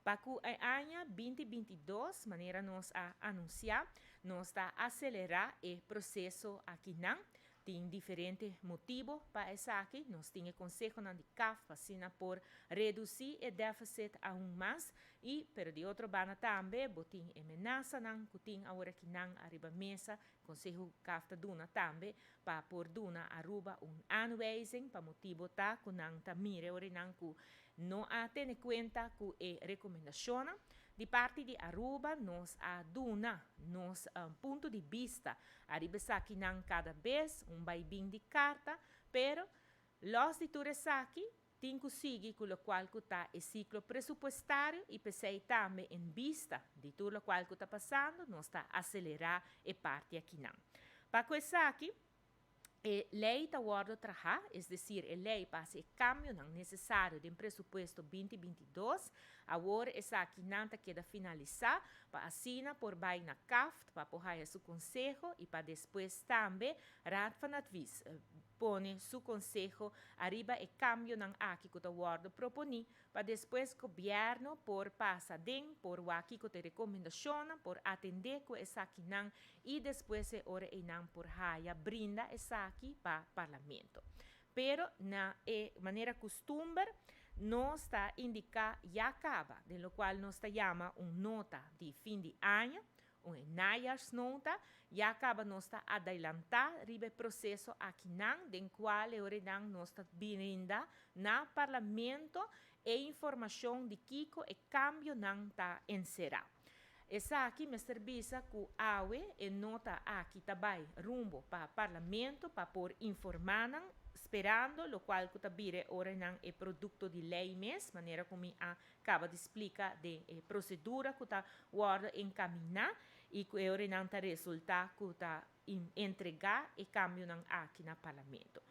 Para a ano 2022, maneira nós a anunciar, nós está acelerar o processo aqui não. Tem diferentes motivos para isso aqui. Nós temos consejo de CAF para por reduzir o déficit aún mais. E, pero de outro banda também, botem ameaça não, que tem agora que não arriba mesa, consejo CAF está dando também, para por duna aruba aanwijzing, para motivo tá, que não está mire, ora não que não a ter conta que é recomendação. De parte de Aruba, nós a duna, nos ponto de vista, arriba aqui não cada vez, baibim de carta, pero los de Turesaki tem que seguir com o qual está o ciclo pressupostário e pensei também em vista de tudo o qual está passando, nós está acelerar a parte aqui não. Para isso aqui, lei está guarda trabalhar, é decir, a lei passa o cambio não necessário do presupuesto 2022, agora essa aqui não queda finalizar, para assinar por baixo na CAF, para apoiar seu conselho e para depois também, Raad van Advies, põe seu conselho arriba o cambio não aqui que está guarda proponi, para depois o governo por passar dentro, por o aqui que te recomendação, por atender com essa aqui não, e depois hora e não por raia brinda essa aqui para o parlamento. Pero na maneira costume, nós está indicar já acaba, de lo qual nós está chama nota de fim de ano, najaarsnota, já acaba nós está adelantar o processo aqui não, den qual não nós está brinda na parlamento e informação de que o cambio não está encerrado. Essa aqui me serviço que awe e nota aqui também rumbo para o parlamento para por informar, esperando o qual que tabire ora não é produto de lei mesmo, maneira como acaba de explicar de procedura que está guarda encaminhar e que ora não está resultado que está entregar e cambio não aqui no parlamento.